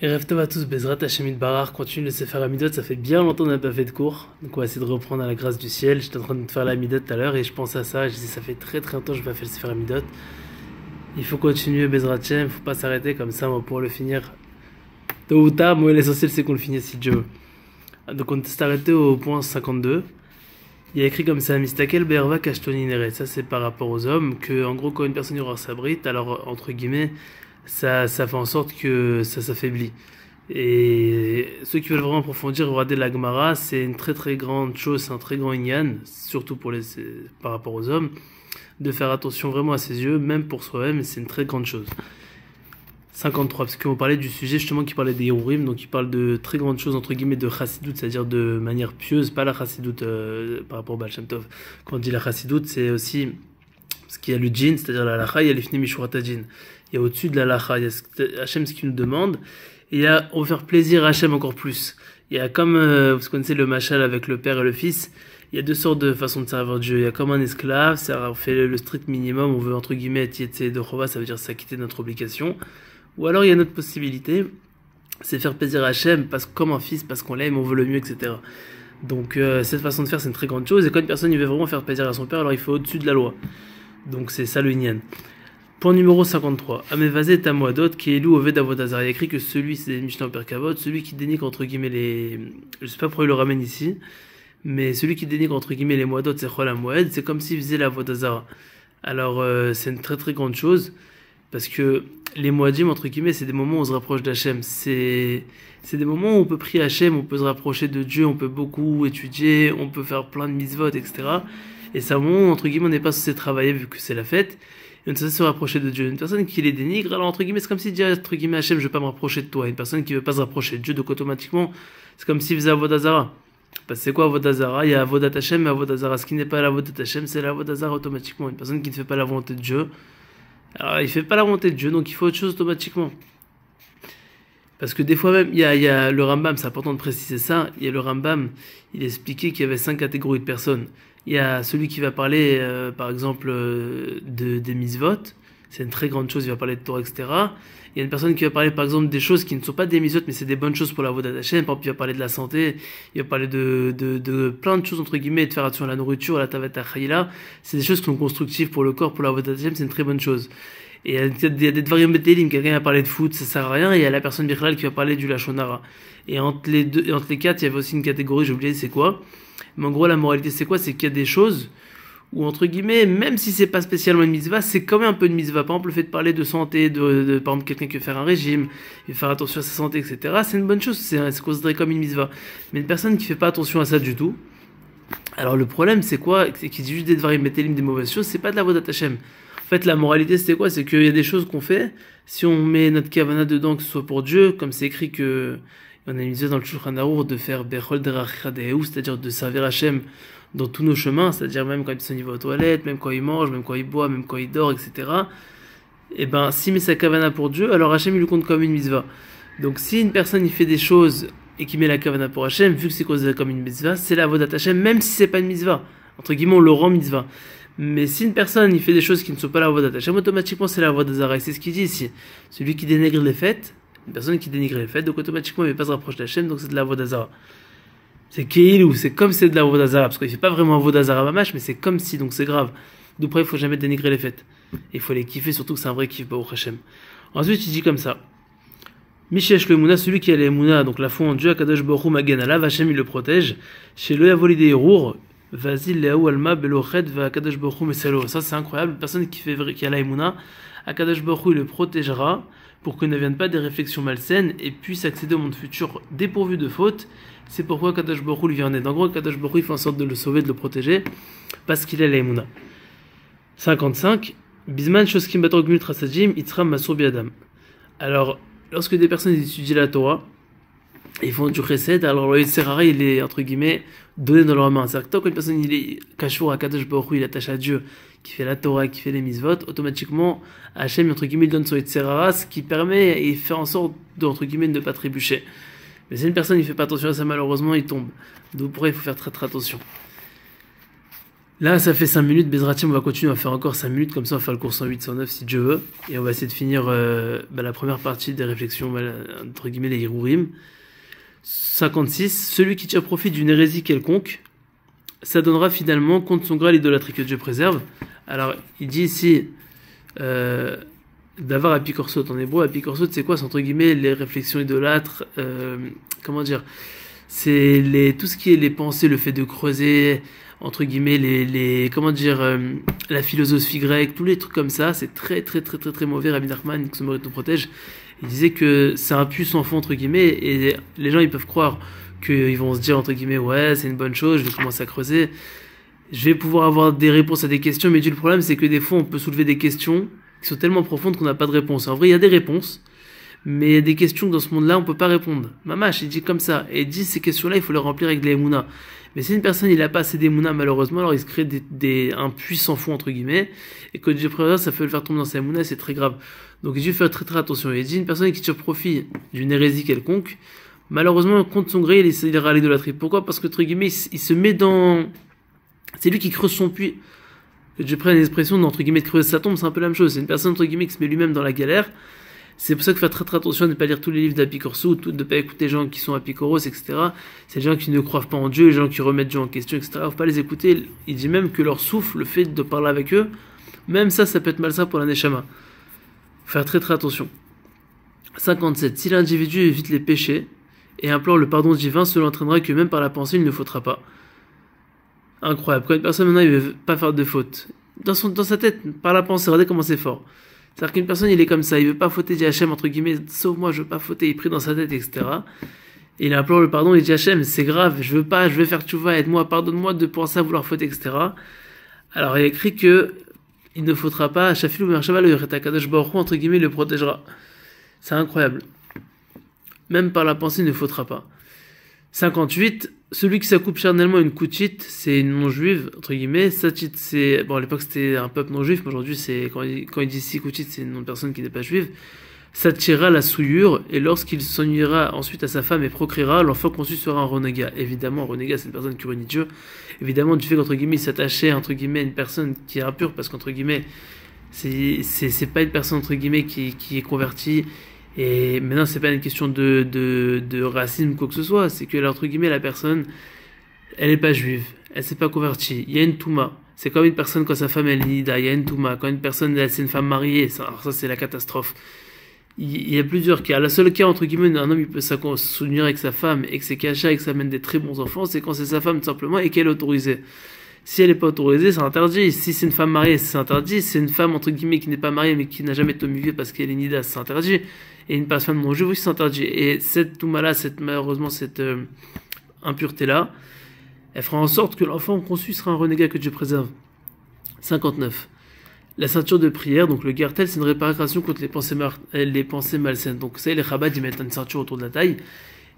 Et rêve à tous, Bezrat Hashemit Barar, continue le Sefer Hamidot, ça fait bien longtemps qu'on n'a pas fait de cours, donc on va essayer de reprendre à la grâce du ciel. J'étais en train de faire la Hamidot tout à l'heure et je pense à ça, je dis ça fait très très longtemps que je vais pas fait le Sefer Hamidot. Il faut continuer Bezrat Hashem, faut pas s'arrêter comme ça, on va pouvoir le finir tôt ou tard, mais l'essentiel c'est qu'on le finisse si Dieu veut. Donc on s'est arrêté au point 52. Il y a écrit comme ça, Mistakel Be'erva Kashtoni Neret. Ça c'est par rapport aux hommes, que en gros quand une personne aura sa brite, alors entre guillemets, ça fait en sorte que ça s'affaiblit. Et ceux qui veulent vraiment approfondir, regarder la Gemara, c'est une très très grande chose, c'est un très grand inyan, surtout par rapport aux hommes, de faire attention vraiment à ses yeux, même pour soi-même, c'est une très grande chose. 53, parce qu'on parlait du sujet justement qui parlait des Yehurim, donc il parle de très grandes choses entre guillemets de chassidoute, c'est-à-dire de manière pieuse, pas la chassidoute par rapport au Baal Shem Tov. Quand on dit la chassidoute, c'est aussi parce qu'il y a le djinn, c'est-à-dire la lacha, il y a l'ifni mishurata djinn. Il y a au-dessus de la lacha, il y a Hachem ce qu'il nous demande, et il y a on veut faire plaisir à Hachem encore plus. Il y a comme vous connaissez le machal avec le père et le fils. Il y a deux sortes de façons de servir Dieu. Il y a comme un esclave, ça fait le strict minimum, on veut entre guillemets être de chova, ça veut dire s'acquitter de notre obligation. Ou alors il y a une autre possibilité, c'est faire plaisir à Hachem, parce que comme un fils, parce qu'on l'aime, on veut le mieux, etc. Donc cette façon de faire, c'est une très grande chose. Et quand une personne veut vraiment faire plaisir à son père, alors il faut au-dessus de la loi. Donc c'est ça le Inyan. Point numéro 53. Amevazé Tamoadot, qui est loup au Vedavodazar. Il y a écrit que celui, c'est Mishnah au Perkavod, celui qui dénigre entre guillemets les. Je sais pas pourquoi il le ramène ici, mais celui qui dénigre entre guillemets les Moadot, c'est Chol HaMoed, c'est comme s'il faisait la Vodazara. Alors c'est une très très grande chose. Parce que les Moadim, entre guillemets, c'est des moments où on se rapproche d'Hachem. C'est des moments où on peut prier Hachem, on peut se rapprocher de Dieu, on peut beaucoup étudier, on peut faire plein de mitzvot, etc. Et c'est un moment où, entre guillemets, on n'est pas censé travailler vu que c'est la fête, et on est censé se rapprocher de Dieu. Une personne qui les dénigre, alors, entre guillemets, c'est comme s'il dit, entre guillemets, Hachem, je ne veux pas me rapprocher de toi. Une personne qui ne veut pas se rapprocher de Dieu, donc automatiquement, c'est comme s'il faisait Avodazara. Parce que c'est quoi Avodazara? Il y a Avodat Hachem et Avodazara. Ce qui n'est pas l'Avodat Hachem, c'est l'Avodazara automatiquement. Une personne qui ne fait pas la volonté de Dieu, alors, il fait pas la volonté de Dieu, donc il faut autre chose automatiquement. Parce que des fois même, il y a le Rambam, c'est important de préciser ça, il y a le Rambam, il expliquait qu'il y avait 5 catégories de personnes. Il y a celui qui va parler, par exemple, des mitzvot, c'est une très grande chose, il va parler de Torah, etc. Il y a une personne qui va parler, par exemple, des choses qui ne sont pas des mitzvot, mais c'est des bonnes choses pour la Avodat Hashem. Par exemple, il va parler de la santé, il va parler de plein de choses, entre guillemets, de faire attention à la nourriture, à la tavet achayila. C'est des choses qui sont constructives pour le corps, pour la Avodat Hashem, c'est une très bonne chose. Et il y a des dvarim betelim, quelqu'un va parler de foot, ça sert à rien, et il y a la personne bichlal qui va parler du lachonara. Et entre les deux, et entre les quatre, il y avait aussi une catégorie, j'ai oublié c'est quoi. Mais en gros, la moralité, c'est quoi? C'est qu'il y a des choses où, entre guillemets, même si c'est pas spécialement une mitzvah, c'est quand même un peu une mitzvah. Par exemple, le fait de parler de santé, par exemple, quelqu'un qui veut faire un régime, il veut faire attention à sa santé, etc., c'est une bonne chose, c'est considéré comme une mitzvah. Mais une personne qui fait pas attention à ça du tout, alors le problème, c'est quoi? C'est qu'il dit juste des dvarim betelim, des mauvaises choses, c'est pas de la vodat Hashem. En fait, la moralité, c'est quoi? C'est qu'il y a des choses qu'on fait, si on met notre kavana dedans, que ce soit pour Dieu, comme c'est écrit que, on a une mitzvah dans le Shulchan Arour de faire Bechol Derach Dehu, c'est-à-dire de servir Hachem dans tous nos chemins, c'est-à-dire même quand il va aux toilettes, même quand il mange, même quand il boit, même quand il dort, etc. Et ben, s'il met sa kavana pour Dieu, alors Hachem il lui compte comme une mitzvah. Donc si une personne il fait des choses et qu'il met la kavana pour Hachem, vu que c'est considéré comme une mitzvah, c'est la avodat Hachem, même si c'est pas une mitzvah. Entre guillemets, on le rend mitzvah. Mais si une personne il fait des choses qui ne sont pas la avodat Hachem, automatiquement c'est la avodat zara. Et c'est ce qu'il dit ici. Celui qui dénigre les fêtes, une personne qui dénigre les fêtes, donc automatiquement il ne va pas se rapprocher d'Hachem, donc c'est de la avodat zara. C'est Keilou, c'est comme c'est de la avodah zara, parce qu'il fait pas vraiment avodah zara mamash, mais c'est comme si, donc c'est grave. D'après, il faut jamais dénigrer les fêtes. Il faut les kiffer, surtout que c'est un vrai kiff, Baruch Hashem. Ensuite, il dit comme ça. Mishesh le Mouna, celui qui a les Mouna, donc la foi en Dieu, Akadosh Baruch Hu Magen Alav, Hashem il le protège. Chez le Yavolide Yerour, Vasil Leaou Alma Belochet Va Akadosh Baruch Hu Mesalo. Ça c'est incroyable, une personne qui a la Mouna, Akadosh Baruch Hu il le protégera pour que ne viennent pas des réflexions malsaines et puisse accéder au monde futur dépourvu de fautes. C'est pourquoi Kadosh Baruch Hu lui vient en aide. En gros, Kadosh Baruch Hu il fait en sorte de le sauver, de le protéger, parce qu'il a l'aïmouna. 55. Bisman Shoskim Bator Gmul Trasadim Itzram Masur Biadam. Alors, lorsque des personnes étudient la Torah, ils font du chesed, alors le Yitzhara, il est, entre guillemets, donné dans leurs mains. C'est-à-dire que tant qu'une personne, il est kashour à Kadosh Baruch Hu, il attache à Dieu, qui fait la Torah, qui fait les mitzvot, automatiquement, Hachem, entre guillemets, il donne son Yitzhara, ce qui permet et fait en sorte, entre guillemets, de ne pas trébucher. Mais si une personne ne fait pas attention à ça, malheureusement, il tombe. Donc pour ça, il faut faire très très attention. Là, ça fait 5 minutes. Bezratim, on va continuer à faire encore 5 minutes. Comme ça, on va faire le cours 108, 109 si Dieu veut. Et on va essayer de finir la première partie des réflexions, entre guillemets, les Hirurim. 56. Celui qui tire profit d'une hérésie quelconque, ça donnera finalement contre son gré l'idolâtrie que Dieu préserve. Alors, il dit ici d'avoir apikorsot en hébreu. Apikorsot, c'est quoi? C'est entre guillemets les réflexions idolâtres. Comment dire? C'est tout ce qui est les pensées, le fait de creuser, entre guillemets, comment dire, la philosophie grecque, tous les trucs comme ça. C'est très, très, très, très, très mauvais. Rabbi Nachman, que ce mérite nous protège, il disait que c'est un puits sans fond, entre guillemets, et les gens, ils peuvent croire qu'ils vont se dire, entre guillemets, ouais, c'est une bonne chose, je vais commencer à creuser. Je vais pouvoir avoir des réponses à des questions, mais le problème, c'est que des fois, on peut soulever des questions qui sont tellement profondes qu'on n'a pas de réponse. En vrai, il y a des réponses, mais il y a des questions que dans ce monde-là, on peut pas répondre. Mamash, il dit comme ça. Et il dit, ces questions-là, il faut les remplir avec des émounas. Mais si une personne, il a pas assez d'émounas, malheureusement, alors il se crée un puits sans fond, entre guillemets, et que Dieu préserve, ça peut le faire tomber dans sa émouna, c'est très grave. Donc, il dit, faire très, très attention. Il dit, une personne qui tire profit d'une hérésie quelconque, malheureusement, contre son gré, il ira à l'idolâtrie. Pourquoi? Parce que, entre guillemets, il se met dans, c'est lui qui creuse son puits. Que Dieu prenne l'expression d'entre guillemets de creuser sa tombe, c'est un peu la même chose. C'est une personne, entre guillemets, qui se met lui-même dans la galère. C'est pour ça qu'il faut faire très très attention de ne pas lire tous les livres d'Apicorso, de ne pas écouter les gens qui sont apikoros, etc. C'est les gens qui ne croient pas en Dieu, les gens qui remettent Dieu en question, etc. Il ne faut pas les écouter. Il dit même que leur souffle, le fait de parler avec eux, même ça peut être malsain pour la Neshama. Faut faire très très attention. 57. Si l'individu évite les péchés et implore le pardon divin, cela entraînera que même par la pensée, il ne faudra pas. Incroyable. Quand une personne maintenant, il veut pas faire de faute, dans sa tête, par la pensée, regardez comment c'est fort. C'est-à-dire qu'une personne, il est comme ça, il veut pas fauter, il dit Hachem, entre guillemets, sauve-moi, je veux pas fauter, il prie dans sa tête, etc. Et il implore le pardon, il dit Hachem, c'est grave, je veux faire tchouva, aide-moi, pardonne-moi de penser à vouloir fauter, etc. Alors il a écrit que il ne faudra pas, Shafil ou Mershava, le Kadosh Baruch Hu, entre guillemets, le protégera. C'est incroyable. Même par la pensée, il ne faudra pas. 58. Celui qui s'accoupe charnellement une koutchite, c'est une non-juive, entre guillemets. Satchit, c'est, bon, à l'époque, c'était un peuple non-juif, mais aujourd'hui, quand il dit si koutchite, c'est une personne qui n'est pas juive. Satchira la souillure, et lorsqu'il s'ennuiera ensuite à sa femme et procréera, l'enfant conçu sera un renégat. Évidemment, un renégat, c'est une personne qui renie Dieu. Évidemment, du fait qu'entre guillemets, il s'attachait, entre guillemets, à une personne qui est impure, parce qu'entre guillemets, c'est pas une personne, entre guillemets, qui est convertie. Et maintenant, c'est pas une question de racisme ou quoi que ce soit, c'est que, entre guillemets, la personne, elle est pas juive, elle s'est pas convertie, il y a une touma. C'est comme une personne quand sa femme elle est nida, il y a une touma. Quand une personne, c'est une femme mariée, alors ça c'est la catastrophe. Il y a plusieurs cas. Le seul cas, entre guillemets, un homme il peut s'unir avec sa femme et que c'est caché et que ça mène des très bons enfants, c'est quand c'est sa femme tout simplement et qu'elle est autorisée. Si elle n'est pas autorisée, c'est interdit. Si c'est une femme mariée, c'est interdit. Si c'est une femme, entre guillemets, qui n'est pas mariée mais qui n'a jamais été muée parce qu'elle est nida, c'est interdit. Et une femme non juive aussi, c'est interdit. Et cette touma-là, malheureusement, cette impureté-là, elle fera en sorte que l'enfant conçu sera un renégat que Dieu préserve. 59. La ceinture de prière, donc le gartel, c'est une réparation contre les pensées malsaines. Donc ça, les Chabad, ils mettent une ceinture autour de la taille.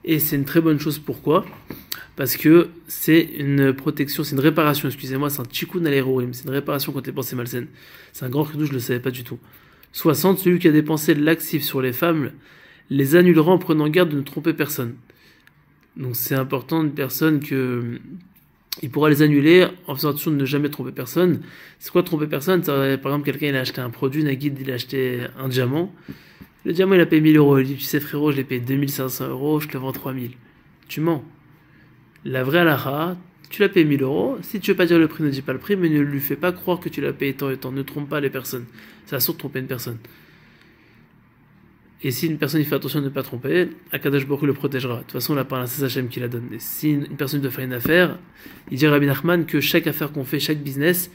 Et c'est une très bonne chose. Pourquoi? Parce que c'est une protection, c'est une réparation, excusez-moi, c'est un tikkun al-erorim, c'est une réparation contre les pensées malsaines. C'est un grand chidouche, je ne le savais pas du tout. 60. Celui qui a des pensées laxives sur les femmes les annulera en prenant garde de ne tromper personne. Donc c'est important, une personne que il pourra les annuler en faisant attention de ne jamais tromper personne. C'est quoi tromper personne? Par exemple, quelqu'un il a acheté un produit, Nagid, il a acheté un diamant. Le diamant il a payé 1000 euros. Il dit, tu sais frérot, je l'ai payé 2500 euros, je te le vends 3000. Tu mens. La vraie halakha, tu l'as payé 1000 euros. Si tu veux pas dire le prix, ne dis pas le prix, mais ne lui fais pas croire que tu l'as payé tant et tant. Ne trompe pas les personnes. Ça va surtout tromper une personne. Et si une personne il fait attention de ne pas tromper, Akadosh Baruch Hu le protégera. De toute façon, la parole c'est Hachem qui la donne. Et si une personne doit faire une affaire, il dit Rabbi Nachman que chaque affaire qu'on fait, chaque business,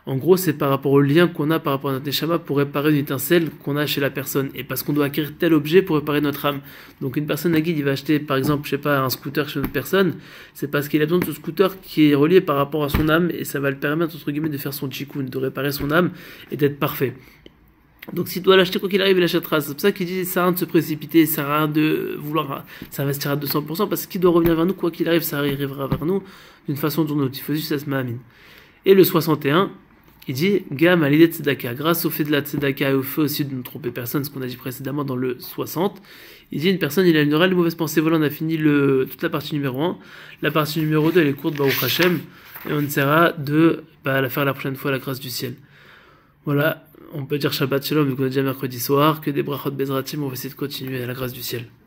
en gros, c'est par rapport au lien qu'on a par rapport à notre neshama pour réparer une étincelle qu'on a chez la personne. Et parce qu'on doit acquérir tel objet pour réparer notre âme. Donc une personne à guide, il va acheter par exemple, je sais pas, un scooter chez une autre personne, c'est parce qu'il a besoin de ce scooter qui est relié par rapport à son âme et ça va le permettre, entre guillemets, de faire son tikkun, de réparer son âme et d'être parfait. Donc s'il doit l'acheter quoi qu'il arrive, il l'achètera. C'est pour ça qu'il dit ça sert à rien de se précipiter, ça sert à rien de vouloir s'investir à 200% parce qu'il doit revenir vers nous, quoi qu'il arrive, ça arrivera vers nous d'une façon ou d'une autre. Il faut juste ça se ma'amine. Et le 61, il dit Gam à l'idée de tzedaka, grâce au fait de la tzedaka et au fait aussi de ne tromper personne, ce qu'on a dit précédemment dans le 60, Il dit une personne, il a une réelle mauvaise pensée. Voilà, on a fini toute la partie numéro 1. La partie numéro 2, elle est courte, Baruch Hashem. Et on essaiera de la faire la prochaine fois, à la grâce du ciel. Voilà, on peut dire Shabbat Shalom, vu qu'on est déjà mercredi soir, que des brachot Bezratim, on va essayer de continuer à la grâce du ciel.